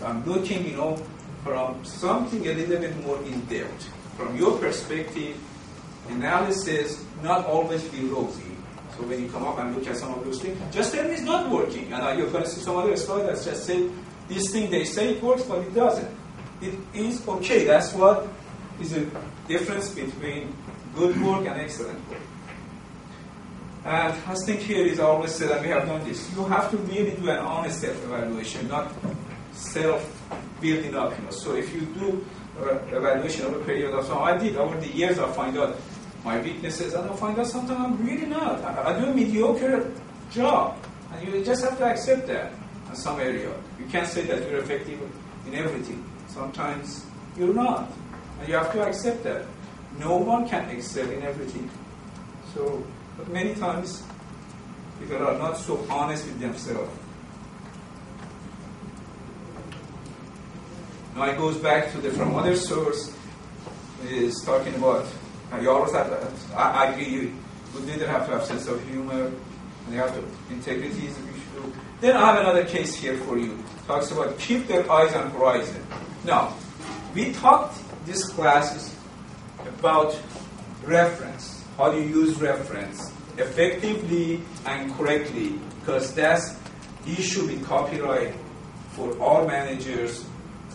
I'm looking, from something a little bit more in depth. From your perspective, analysis not always be rosy. So when you come up and look at some of those things, just tell me it's not working. And you're going to see some other slide that just say, this thing they say it works, but it doesn't. It is okay. That's what is the difference between good work and excellent work. And I think here is always said that we have done this. You have to really do an honest self-evaluation, not self-building up. So if you do evaluation over a period of time, I did over the years, I find out my weaknesses, and I find out sometimes I'm really not. I do a mediocre job, and you just have to accept that in some area. You can't say that you're effective in everything. Sometimes you're not, and you have to accept that. No one can excel in everything. So, but many times people are not so honest with themselves. Now it goes back to the from other source is talking about. You always have to. I agree. You leader have to have sense of humor, and you have to integrity is an issue. Then I have another case here for you. Talks about keep their eyes on horizon. Now, we talked this class about reference. How do you use reference effectively and correctly? Because that's issue with copyright for all managers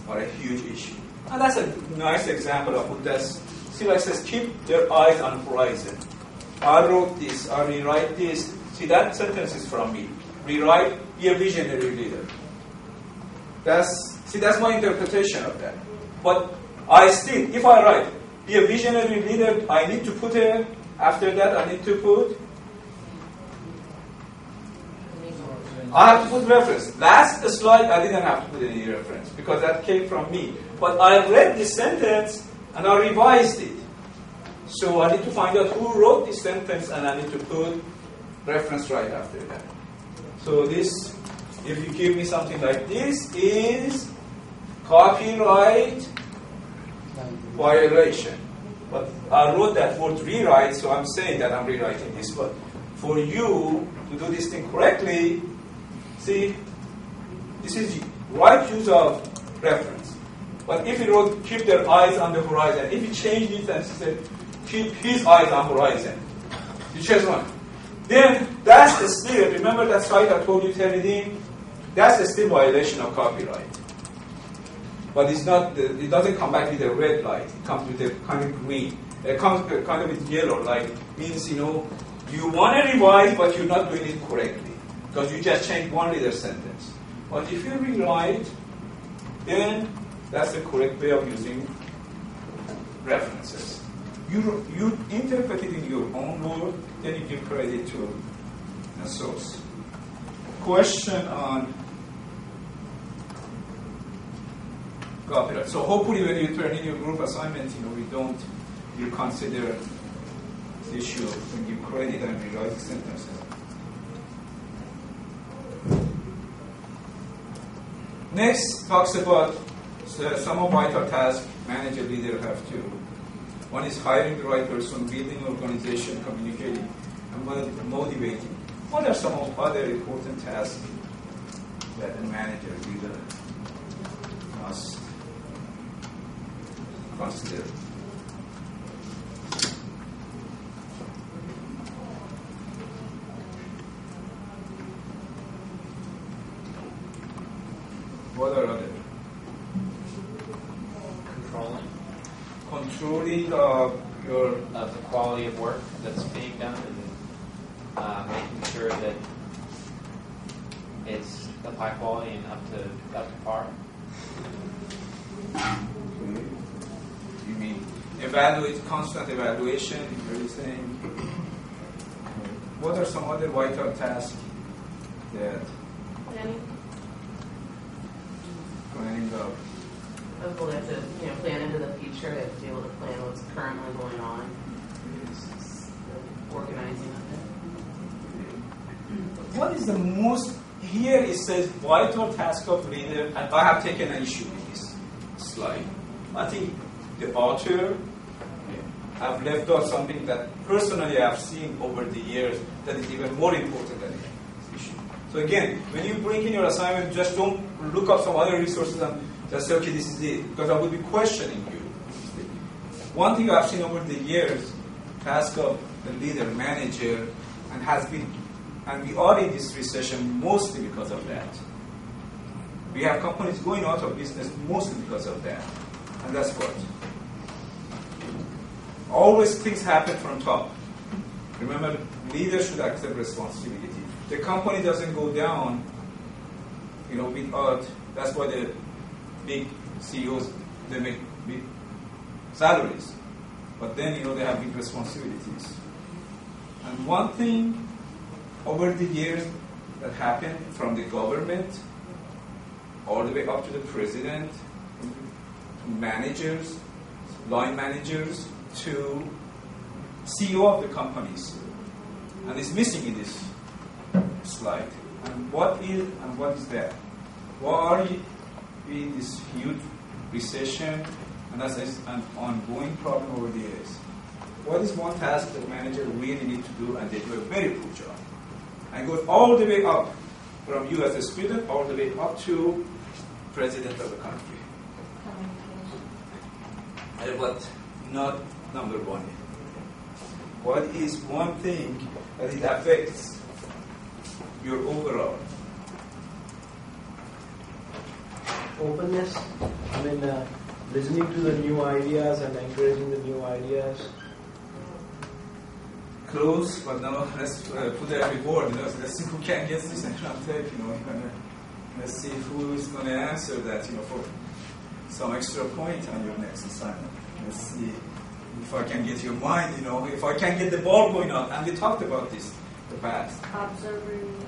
are a huge issue. And that's a nice example of what that's. See, like it says, keep their eyes on horizon. I wrote this, I rewrite this. See, that sentence is from me. Rewrite, be a visionary leader. That's my interpretation of that. But I still, if I write, be a visionary leader, I need to put after that I need to put, I have to put reference. Last slide, I didn't have to put any reference because that came from me. But I read this sentence and I revised it. So I need to find out who wrote this sentence and I need to put reference right after that. So this, if you give me something like this, is copyright violation. But I wrote that word rewrite, so I'm saying that I'm rewriting this. But for you to do this thing correctly, see, this is right use of reference. But if you wrote, keep their eyes on the horizon, if you change it and said, keep his eyes on horizon, you choose one. Then that's still, remember that site I told you, Teridine? That's still violation of copyright. But it's not, it doesn't come back with a red light. It comes with a kind of green. It comes kind of with yellow light. Means, you want to revise, but you're not doing it correctly. Because you just changed one little sentence. But if you rewrite, then that's the correct way of using references. You interpret it in your own word, then you give credit to the source. Question on copyright. So hopefully when you turn in your group assignment, you consider the issue when you credit and rewrite the sentences. Next talks about some of vital tasks manager, leader have to. One is hiring the right person, building organization, communicating, and motivating. What are some of other important tasks that a manager, leader must consider? What are other? Controlling of the quality of work that's being done, and making sure that it's of high quality and up to par. You mean constant evaluation? You're saying. What are some other vital tasks that? Planning of. We'll have to, plan into the future, to be able to plan what's currently going on. Organizing of it. What is the most, here it says vital task of leader, and I have taken an issue with this slide. I think the author have left out something that personally I have seen over the years that is even more important than this issue. So again, when you bring in your assignment, just don't look up some other resources and just say, okay, this is it, because I will be questioning you. One thing I've seen over the years, task of the leader, manager, and has been, and we are in this recession mostly because of that. We have companies going out of business mostly because of that. And that's what. Always things happen from top. Remember, leaders should accept responsibility. The company doesn't go down, without, that's why the big CEOs, they make big salaries. But then, they have big responsibilities. And one thing over the years that happened from the government all the way up to the president, to managers, line managers, to CEO of the companies. And it's missing in this slide. And what is that? Why are we in this huge recession? And that's an ongoing problem over the years. What is one task that manager really need to do, and they do a very poor job? And goes all the way up from you as a student, all the way up to president of the country. But not number one. What is one thing that it affects your overall? Openness. I mean, listening to the new ideas and encouraging the new ideas. Close, but now let's put every board. Let's see who can get this and tape. Let's see who is going to answer that. For some extra point on your next assignment. Let's see if I can get your mind. If I can get the ball going on. And we talked about this in the past. Observing.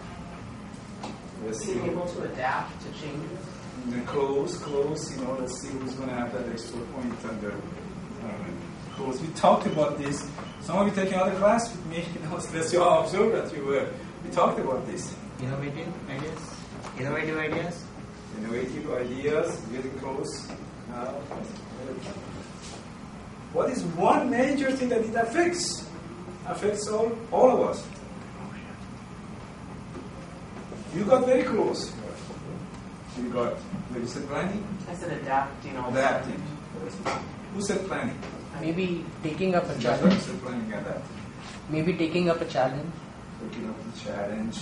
Let's Being see. able to adapt to changes. And then close. Let's see who's going to have that extra point under close. We talked about this. Some of you taking another class with me. Let's all observe that we talked about this. Innovative ideas. Innovative ideas, getting close. What is one major thing that it affects? Affects all of us. You got very close. You got, what you said, planning? I said adapting also. Adapting. Who said planning? Maybe taking up a Who challenge. said planning, adapting? Maybe taking up a challenge. Taking up the challenge.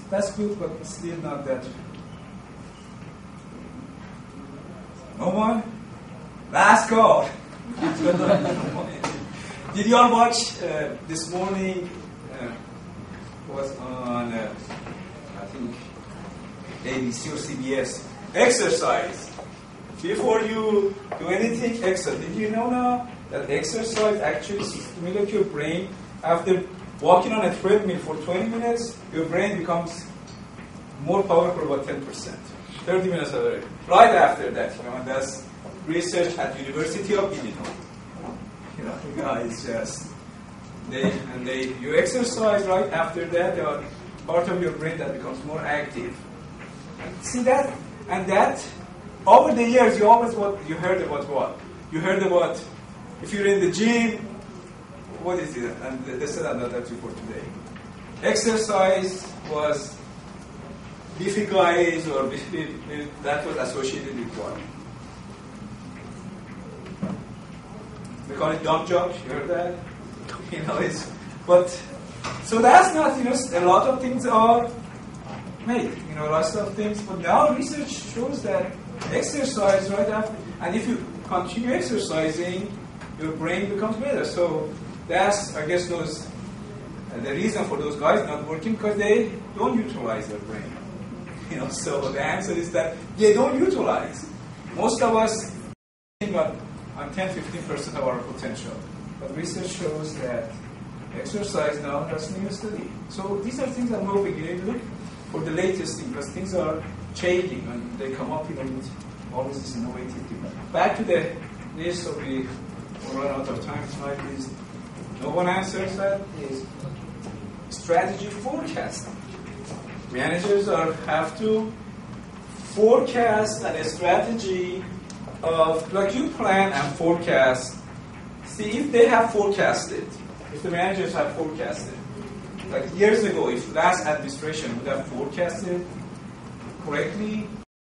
That's good, but still not that. No one? Last call. Did you all watch this morning? Was on, I think, ABC or CBS. Exercise. Before you do anything, exercise. Did you know now that exercise actually stimulates your brain? After walking on a treadmill for 20 minutes, your brain becomes more powerful, about 10%. 30 minutes already. Right after that, and that's research at University of Illinois. The guys just, you exercise right after that, there are part of your brain that becomes more active. See that? And that, over the years, you heard about what? You heard about, if you're in the gym, what is it? And they said that for today. Exercise was beefy guys, or that was associated with what? We call it dumb jobs. You heard that? So that's not, a lot of things are made, lots of things. But now research shows that exercise right after, and if you continue exercising, your brain becomes better. So that's, I guess, the reason for those guys not working, because they don't utilize their brain. So the answer is that they don't utilize. Most of us think on 10-15% of our potential. But research shows that exercise now, that's new study. So these are things I'm hoping you look for the latest thing, because things are changing and they come up with always this innovative thing. Back to the list, so we will run out of time tonight. Is no one answers that? Is strategy forecasting. Managers have to forecast and a strategy of, like you plan and forecast. See, if they have forecasted, if the managers have forecasted, like years ago, if last administration would have forecasted correctly,